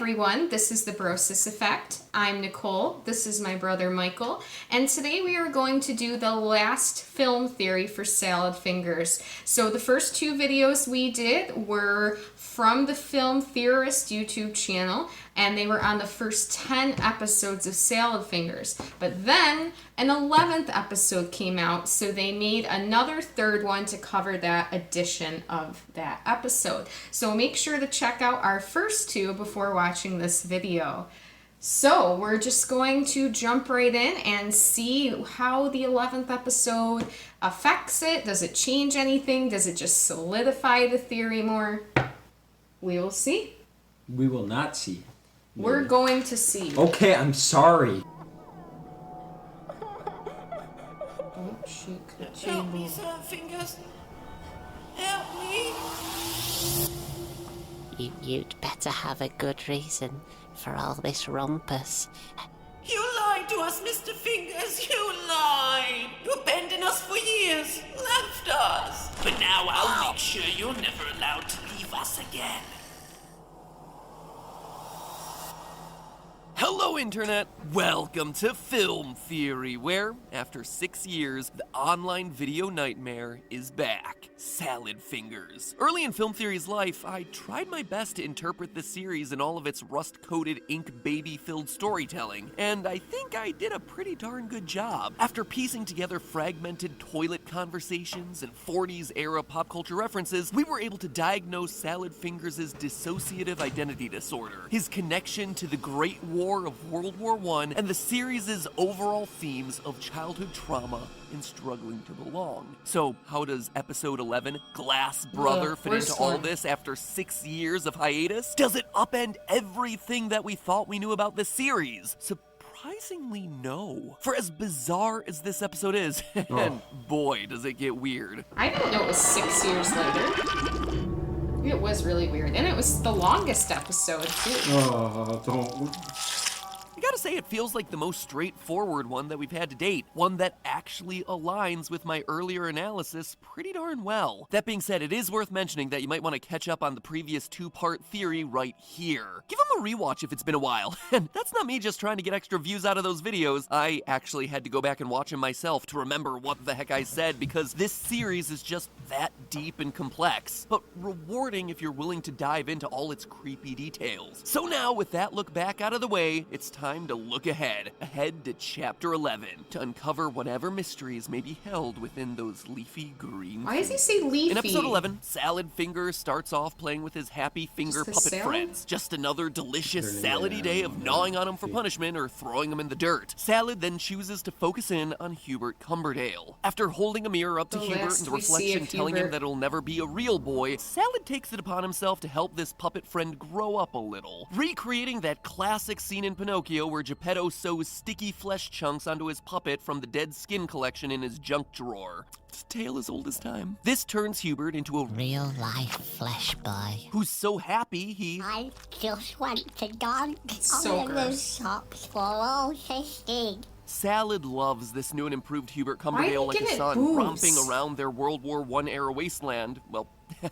everyone, this is the BroSis Effect. I'm Nicole, this is my brother Michael, and today we are going to do the last film theory for Salad Fingers. So the first two videos we did were from the Film Theorists YouTube channel, and they were on the first 10 episodes of Salad Fingers. But then an 11th episode came out, so they made another third one to cover that edition of that episode. So make sure to check out our first two before watching this video. So we're just going to jump right in and see how the 11th episode affects it. Does it change anything? Does it just solidify the theory more? We will see. We will not see. We're going to see. Okay, I'm sorry. Don't shake the Help me, table. Salad Fingers. Help me. You'd better have a good reason for all this rumpus. You lied to us, Mr. Fingers. You lied. You abandoned us for years. Left us. But now I'll make sure you're never allowed to leave us again. Hello, Internet! Welcome to Film Theory, where, after 6 years, the online video nightmare is back. Salad Fingers. Early in Film Theory's life, I tried my best to interpret the series in all of its rust-coated, ink-baby-filled storytelling, and I think I did a pretty darn good job. After piecing together fragmented toilet conversations and 40s-era pop culture references, we were able to diagnose Salad Fingers' dissociative identity disorder, his connection to the Great War of World War I, and the series' overall themes of childhood trauma and struggling to belong. So, how does episode 11, Glass Brother, fit into all this after 6 years of hiatus? Does it upend everything that we thought we knew about this series? Surprisingly, no. For as bizarre as this episode is, and boy, does it get weird. I didn't know it was 6 years later. It was really weird, and it was the longest episode, too. Oh, don't. I gotta say, it feels like the most straightforward one that we've had to date, one that actually aligns with my earlier analysis pretty darn well. That being said, it is worth mentioning that you might want to catch up on the previous two-part theory right here. Give them a rewatch if it's been a while, and that's not me just trying to get extra views out of those videos. I actually had to go back and watch them myself to remember what the heck I said, because this series is just that deep and complex, but rewarding if you're willing to dive into all its creepy details. So now, with that look back out of the way, it's time to look ahead to chapter 11, to uncover whatever mysteries may be held within those leafy green Why does he say leafy? In episode 11, Salad Fingers starts off playing with his happy finger puppet salad? friends. Just another delicious salady day of gnawing on him for punishment or throwing him in the dirt. Salad then chooses to focus in on Hubert Cumberdale. After holding a mirror up to Hubert and the reflection telling him that it'll never be a real boy, Salad takes it upon himself to help this puppet friend grow up a little, recreating that classic scene in Pinocchio where Geppetto sews sticky flesh chunks onto his puppet from the dead skin collection in his junk drawer. It's a tale as old as time. This turns Hubert into a Real-life flesh boy. who's so happy he... I just want to dunk so all of those gross. socks for all tasting. Salad loves this new and improved Hubert Why did Cumberdale he like give his it son, boobs? romping around their World War I era wasteland. Well,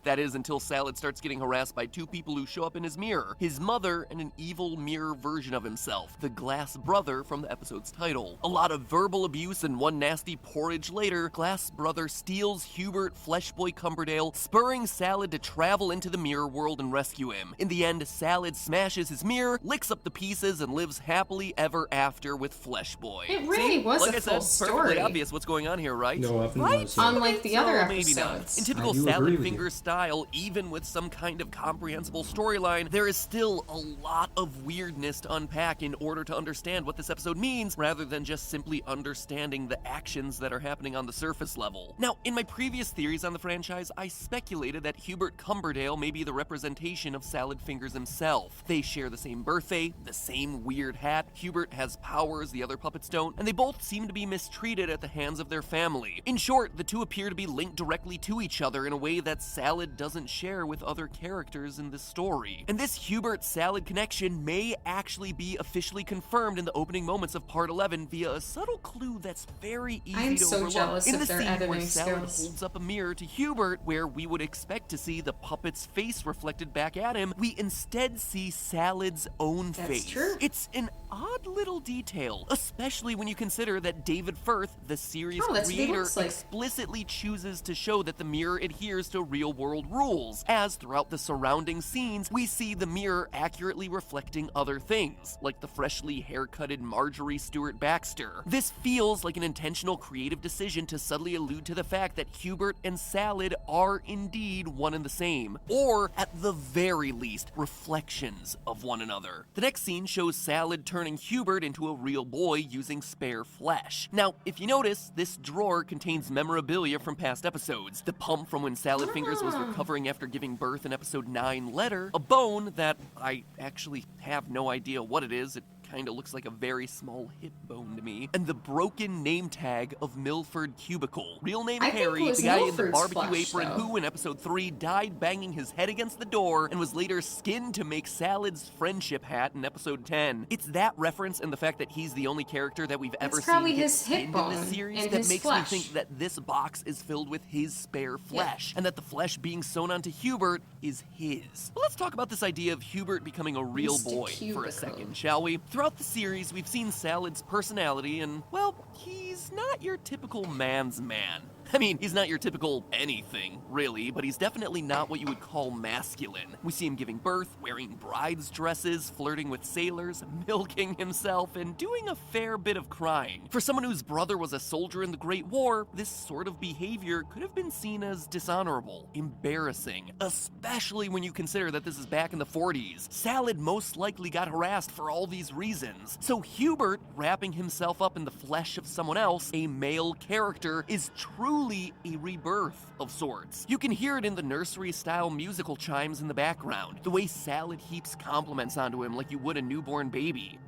that is until Salad starts getting harassed by two people who show up in his mirror. His mother and an evil mirror version of himself, the Glass Brother from the episode's title. A lot of verbal abuse and one nasty porridge later, Glass Brother steals Hubert Fleshboy Cumberdale, spurring Salad to travel into the mirror world and rescue him. In the end, Salad smashes his mirror, licks up the pieces, and lives happily ever after with Fleshboy. It really was like a I full said, story. perfectly obvious what's going on here, right? No, I think Right? that's Unlike the other So maybe not. episodes. In typical I do agree Salad with you. Finger style, even with some kind of comprehensible storyline, there is still a lot of weirdness to unpack in order to understand what this episode means, rather than just simply understanding the actions that are happening on the surface level. Now, in my previous theories on the franchise, I speculated that Hubert Cumberdale may be the representation of Salad Fingers himself. They share the same birthday, the same weird hat, Hubert has powers the other puppets don't, and they both seem to be mistreated at the hands of their family. In short, the two appear to be linked directly to each other in a way that Salad Salad doesn't share with other characters in the story. And this Hubert-Salad connection may actually be officially confirmed in the opening moments of Part 11 via a subtle clue that's very easy I'm to so overlook. jealous In of the their scene where editing Salad skills. holds up a mirror to Hubert, where we would expect to see the puppet's face reflected back at him, we instead see Salad's own That's face. true. It's an odd little detail, especially when you consider that David Firth, the series Oh, that's what he creator, looks like. explicitly chooses to show that the mirror adheres to real-world rules, as throughout the surrounding scenes, we see the mirror accurately reflecting other things, like the freshly haircutted Marjorie Stewart Baxter. This feels like an intentional creative decision to subtly allude to the fact that Hubert and Salad are indeed one and the same, or at the very least, reflections of one another. The next scene shows Salad turning Hubert into a real boy using spare flesh. Now, if you notice, this drawer contains memorabilia from past episodes. The pump from when Salad Fingers was recovering after giving birth in episode 9 Letter, a bone that I actually have no idea what it is. It kinda looks like a very small hip bone to me. And the broken name tag of Milford Cubicle. Real name I think it Harry, was the guy in the Milford's barbecue flesh, apron though. who in episode 3 died banging his head against the door and was later skinned to make Salad's friendship hat in episode 10. It's that reference and the fact that he's the only character that we've ever seen probably get his hip skinned in this bone series and that his makes flesh. me think that this box is filled with his spare flesh, and that the flesh being sewn onto Hubert is his. Well, let's talk about this idea of Hubert becoming a real Mr. boy for Cubicle. a second, shall we? Throughout the series, we've seen Salad's personality, and, well, he's not your typical man's man. I mean, he's not your typical anything, really, but he's definitely not what you would call masculine. We see him giving birth, wearing bride's dresses, flirting with sailors, milking himself, and doing a fair bit of crying. For someone whose brother was a soldier in the Great War, this sort of behavior could have been seen as dishonorable, embarrassing, especially when you consider that this is back in the 40s. Salad most likely got harassed for all these reasons. So Hubert, wrapping himself up in the flesh of someone else, a male character, is truly a rebirth of sorts. You can hear it in the nursery-style musical chimes in the background, the way Salad heaps compliments onto him like you would a newborn baby.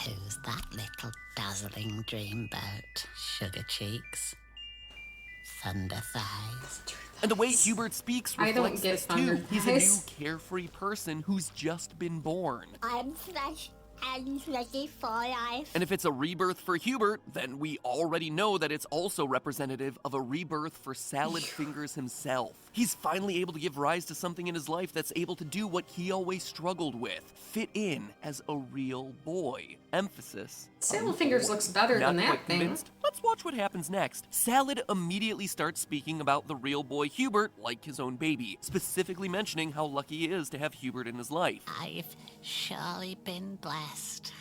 Who's that little dazzling dreamboat? Sugar cheeks? Thunder thighs? And the way Hubert speaks I don't reflects get this thunder too. He's a thighs. new carefree person who's just been born. I'm fresh and ready for life. And if it's a rebirth for Hubert, then we already know that it's also representative of a rebirth for Salad Fingers himself. He's finally able to give rise to something in his life that's able to do what he always struggled with, fit in as a real boy. Emphasis. Salad Fingers looks better Not than that quite thing. convinced? Let's watch what happens next. Salad immediately starts speaking about the real boy Hubert like his own baby, specifically mentioning how lucky he is to have Hubert in his life. I've surely been blessed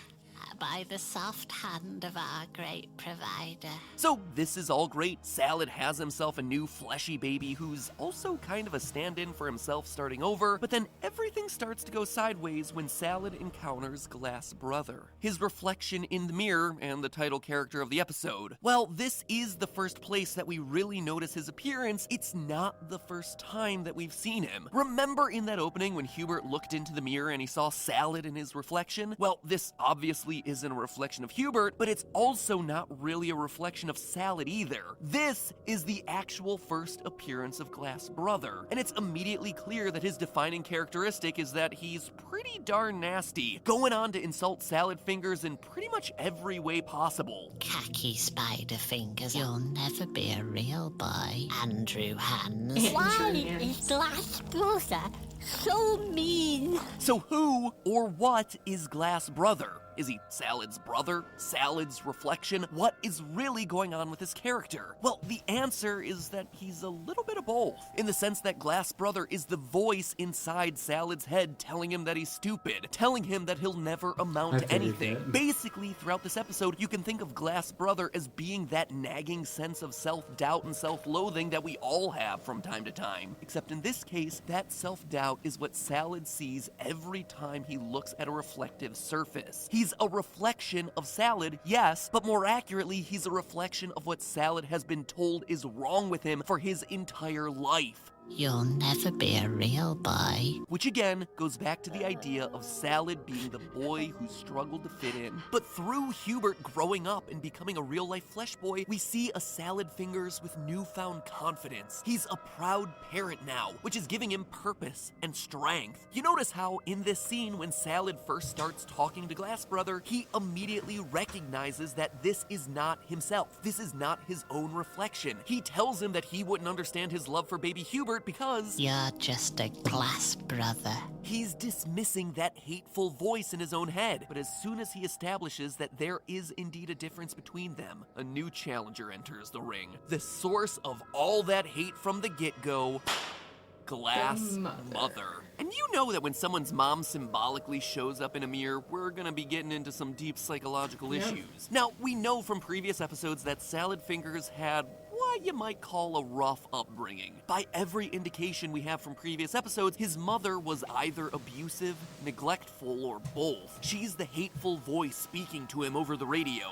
by the soft hand of our great provider. So this is all great. Salad has himself a new fleshy baby who's also kind of a stand-in for himself starting over, but then everything starts to go sideways when Salad encounters Glass Brother, his reflection in the mirror and the title character of the episode. While this is the first place that we really notice his appearance, it's not the first time that we've seen him. Remember in that opening when Hubert looked into the mirror and he saw Salad in his reflection? Well, this obviously isn't a reflection of Hubert, but it's also not really a reflection of Salad either. This is the actual first appearance of Glass Brother, and it's immediately clear that his defining characteristic is that he's pretty darn nasty, going on to insult Salad Fingers in pretty much every way possible. Khaki spider fingers, you'll never be a real boy, Andrew Hands. Why is Glass Brother so mean? So who or what is Glass Brother? Is he Salad's brother? Salad's reflection? What is really going on with his character? Well, the answer is that he's a little bit of both, in the sense that Glass Brother is the voice inside Salad's head telling him that he's stupid, telling him that he'll never amount I to figured anything. that. Basically, throughout this episode, you can think of Glass Brother as being that nagging sense of self-doubt and self-loathing that we all have from time to time. Except in this case, that self-doubt is what Salad sees every time he looks at a reflective surface. He's a reflection of Salad, yes, but more accurately, he's a reflection of what Salad has been told is wrong with him for his entire life. You'll never be a real boy. Which again goes back to the idea of Salad being the boy who struggled to fit in. But through Hubert growing up and becoming a real-life flesh boy, we see a Salad Fingers with newfound confidence. He's a proud parent now, which is giving him purpose and strength. You notice how in this scene when Salad first starts talking to Glass Brother, he immediately recognizes that this is not himself. This is not his own reflection. He tells him that he wouldn't understand his love for baby Hubert because You're just a glass brother. he's dismissing that hateful voice in his own head. But as soon as he establishes that there is indeed a difference between them, a new challenger enters the ring. The source of all that hate from the get-go, Glass Mother. And you know that when someone's mom symbolically shows up in a mirror, we're gonna be getting into some deep psychological issues. Now, we know from previous episodes that Salad Fingers had what you might call a rough upbringing. By every indication we have from previous episodes, his mother was either abusive, neglectful, or both. She's the hateful voice speaking to him over the radio.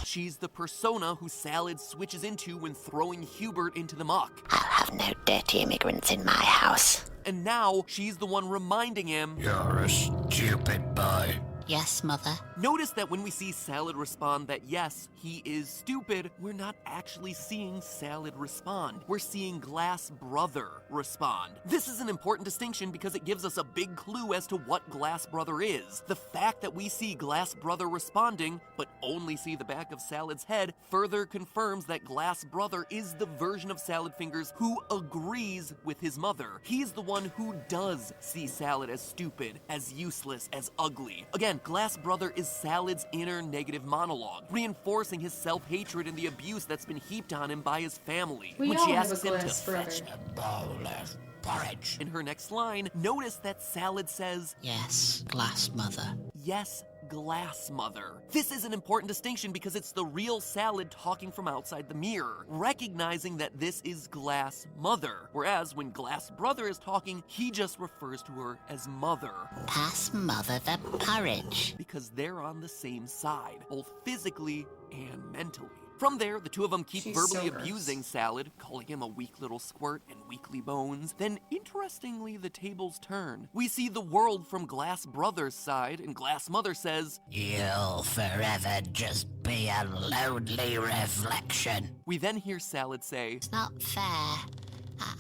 She's the persona who Salad switches into when throwing Hubert into the muck. I'll have no dirty immigrants in my house. And now, she's the one reminding him, You're a stupid boy. Yes, Mother. Notice that when we see Salad respond that yes, he is stupid, we're not actually seeing Salad respond. We're seeing Glass Brother respond. This is an important distinction because it gives us a big clue as to what Glass Brother is. The fact that we see Glass Brother responding, but only see the back of Salad's head, further confirms that Glass Brother is the version of Salad Fingers who agrees with his mother. He's the one who does see Salad as stupid, as useless, as ugly. Again, Glass Brother is Salad's inner negative monologue, reinforcing his self-hatred and the abuse that's been heaped on him by his family. We when all she have a asks him to glass brother. fetch A bowl of porridge. in her next line, notice that Salad says, Yes, Glass Mother. yes, Glass Mother. This is an important distinction because it's the real Salad talking from outside the mirror, recognizing that this is Glass Mother, whereas when Glass Brother is talking, he just refers to her as Mother, Pass Mother the porridge. because they're on the same side, both physically and mentally. From there, the two of them keep She's verbally so gross. abusing Salad, calling him a weak little squirt and weakly bones. Then, interestingly, the tables turn. We see the world from Glass Brother's side, and Glass Mother says, You'll forever just be a lonely reflection. we then hear Salad say, It's not fair.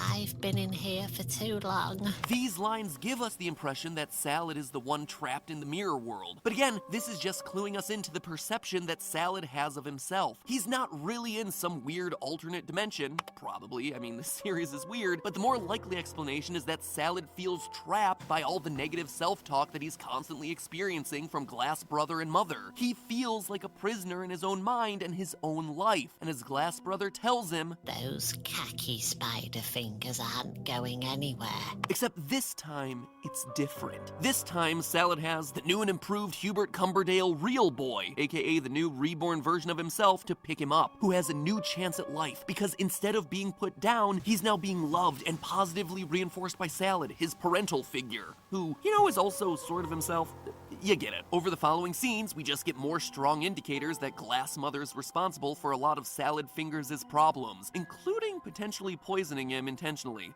I've been in here for too long. these lines give us the impression that Salad is the one trapped in the mirror world. But again, this is just cluing us into the perception that Salad has of himself. He's not really in some weird alternate dimension. Probably, I mean, the series is weird, but the more likely explanation is that Salad feels trapped by all the negative self-talk that he's constantly experiencing from Glass Brother and Mother. He feels like a prisoner in his own mind and his own life. And as Glass Brother tells him, Those khaki spider fingers aren't going anywhere. except this time, it's different. This time, Salad has the new and improved Hubert Cumberdale Real Boy, aka the new reborn version of himself, to pick him up, who has a new chance at life, because instead of being put down, he's now being loved and positively reinforced by Salad, his parental figure, who, is also sort of himself. You get it. Over the following scenes, we just get more strong indicators that Glass Mother's responsible for a lot of Salad Fingers' problems, including potentially poisoning him intentionally.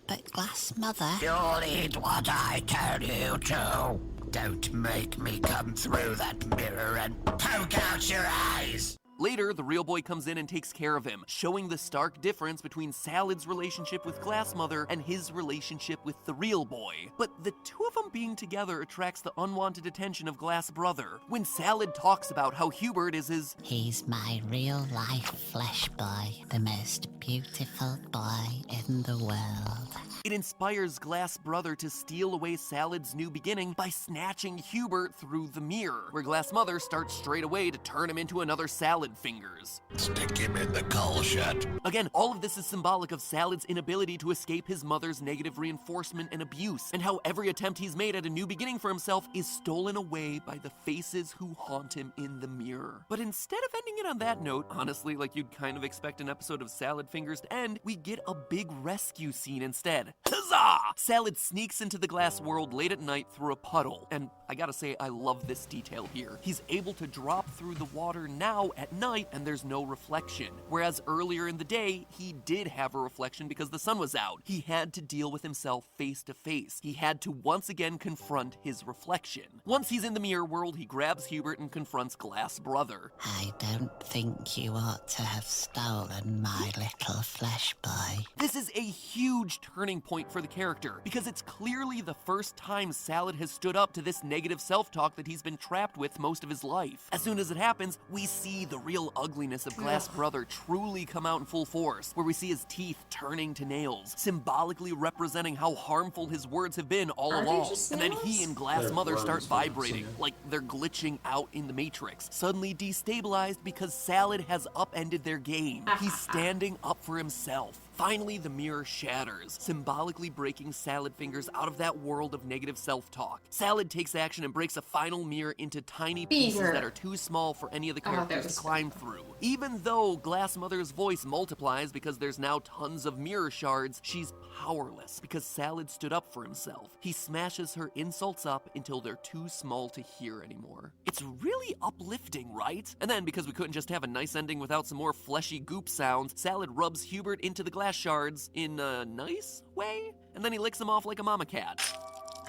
But Glass Mother... You'll eat what I tell you to. Don't make me come through that mirror and poke out your eyes. Later, the real boy comes in and takes care of him, showing the stark difference between Salad's relationship with Glass Mother and his relationship with the real boy. But the two of them being together attracts the unwanted attention of Glass Brother. When Salad talks about how Hubert is his He's my real-life flesh boy, the most beautiful boy in the world. it inspires Glass Brother to steal away Salad's new beginning by snatching Hubert through the mirror, where Glass Mother starts straight away to turn him into another Salad Fingers. Stick him in the coal shed. Again, all of this is symbolic of Salad's inability to escape his mother's negative reinforcement and abuse, and how every attempt he's made at a new beginning for himself is stolen away by the faces who haunt him in the mirror. But instead of ending it on that note, honestly, like you'd kind of expect an episode of Salad Fingers to end, we get a big rescue scene instead. Huzzah! Salad sneaks into the glass world late at night through a puddle, and I gotta say, I love this detail here. He's able to drop through the water now at night and there's no reflection. Whereas earlier in the day, he did have a reflection because the sun was out. He had to deal with himself face to face. He had to once again confront his reflection. Once he's in the mirror world, he grabs Hubert and confronts Glass Brother. I don't think you ought to have stolen my little flesh boy. This is a huge turning point for the character, because it's clearly the first time Salad has stood up to this negative self-talk that he's been trapped with most of his life. As soon as it happens, we see the real ugliness of Glass Brother truly come out in full force, where we see his teeth turning to nails, symbolically representing how harmful his words have been all along. And then he and Glass They're Mother start worms, vibrating, yeah. like they're glitching out in the Matrix, suddenly destabilized because Salad has upended their game. He's standing up for himself. Finally, the mirror shatters, symbolically breaking Salad Fingers out of that world of negative self-talk. Salad takes action and breaks a final mirror into tiny pieces that are too small for any of the characters to climb through. Even though Glass Mother's voice multiplies because there's now tons of mirror shards, she's powerless because Salad stood up for himself. He smashes her insults up until they're too small to hear anymore. It's really uplifting, right? And then, because we couldn't just have a nice ending without some more fleshy goop sounds, Salad rubs Hubert into the glass shards in a nice way, and then he licks them off like a mama cat.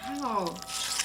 Ow.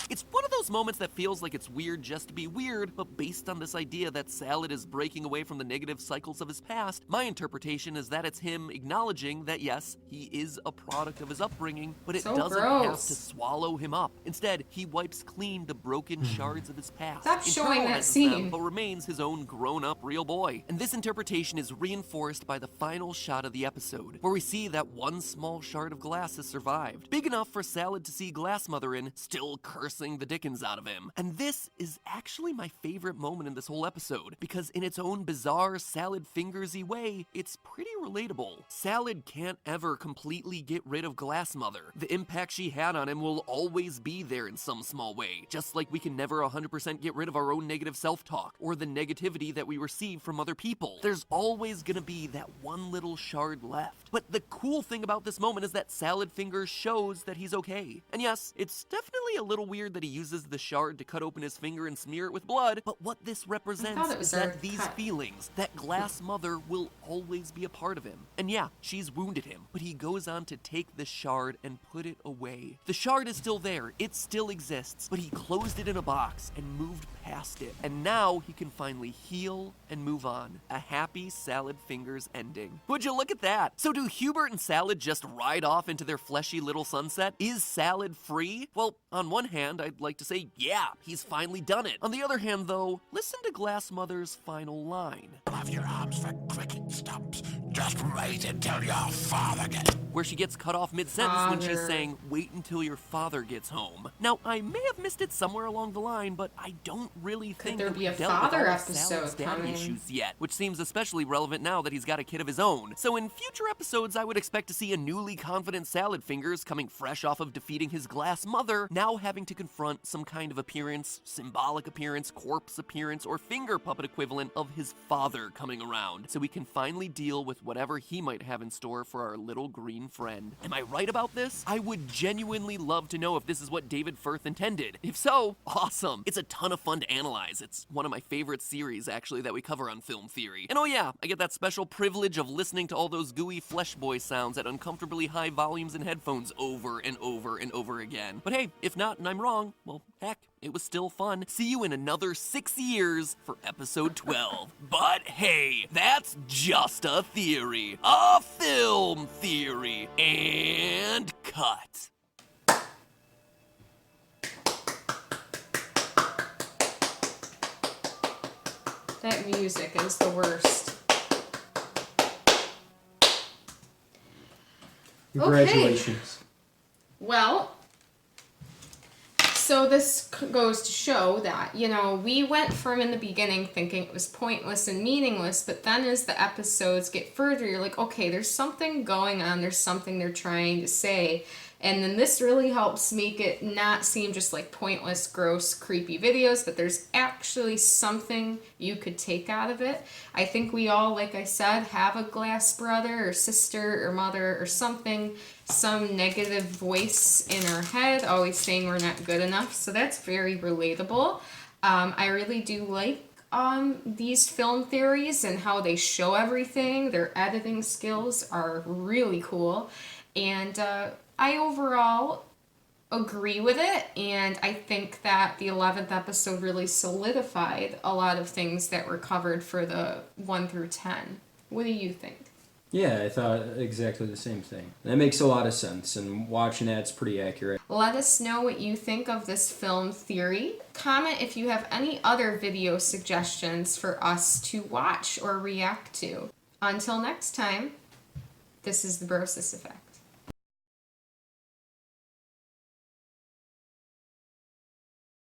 It's one of those moments that feels like it's weird just to be weird, but based on this idea that Salad is breaking away from the negative cycles of his past, my interpretation is that it's him acknowledging that yes, he is a product of his upbringing, but it doesn't have to swallow him up. Instead, he wipes clean the broken shards of his past. Stop showing that internalizes scene. them, but remains his own grown-up real boy. And this interpretation is reinforced by the final shot of the episode, where we see that one small shard of glass has survived, big enough for Salad to see Glass Mother in, still cursing the dickens out of him. And this is actually my favorite moment in this whole episode, because in its own bizarre Salad Fingersy way, it's pretty relatable. Salad can't ever completely get rid of Glass Mother. The impact she had on him will always be there in some small way, just like we can never 100% get rid of our own negative self-talk, or the negativity that we receive from other people. There's always gonna be that one little shard left. But the cool thing about this moment is that Salad Fingers shows that he's okay. And yes, it's definitely a little weird that he uses the shard to cut open his finger and smear it with blood, but what this represents is that these feelings, that Glass Mother, will always be a part of him. And yeah, she's wounded him, but he goes on to take the shard and put it away. The shard is still there, it still exists, but he closed it in a box and moved past it. And now he can finally heal and move on. A happy Salad Fingers ending. Would you look at that? So do Hubert and Salad just ride off into their fleshy little sunset? Is Salad free? Well, on one hand, I'd like to say, yeah, he's finally done it. On the other hand, though, listen to Glass Mother's final line. Have your arms for cricket stumps. Just wait until your father gets... Where she gets cut off mid-sentence when she's saying, wait until your father gets home. Now, I may have missed it somewhere along the line, but I don't really think that we've dealt with all of Salad's daddy issues yet, which seems especially relevant now that he's got a kid of his own. So in future episodes, I would expect to see a newly confident Salad Fingers coming fresh off of defeating his Glass Mother, now having to confront some kind of appearance, symbolic appearance, corpse appearance, or finger puppet equivalent of his father coming around, so we can finally deal with whatever he might have in store for our little green friend. Am I right about this? I would genuinely love to know if this is what David Firth intended. If so, awesome. It's a ton of fun to analyze. It's one of my favorite series, actually, that we cover on Film Theory. And oh yeah, I get that special privilege of listening to all those gooey Flesh Boy sounds at uncomfortably high volumes in headphones over and over and over again. But hey, if not and I'm wrong, well, heck, it was still fun. See you in another 6 years for episode 12. But hey, that's just a theory. A film theory. And cut. That music is the worst. Congratulations. Okay. Well, so this goes to show that, you know, we went from in the beginning thinking it was pointless and meaningless, but then as the episodes get further, you're like, okay, there's something going on, there's something they're trying to say. And then this really helps make it not seem just like pointless, gross, creepy videos, but there's actually something you could take out of it. I think we all, like I said, have a Glass brother or sister or mother or something, some negative voice in our head, always saying we're not good enough. So that's very relatable. I really do like these film theories and how they show everything. Their editing skills are really cool. And I overall agree with it, and I think that the 11th episode really solidified a lot of things that were covered for the 1 through 10. What do you think? Yeah, I thought exactly the same thing. That makes a lot of sense, and watching that's pretty accurate. Let us know what you think of this film theory. Comment if you have any other video suggestions for us to watch or react to. Until next time, this is the BroSis Effect.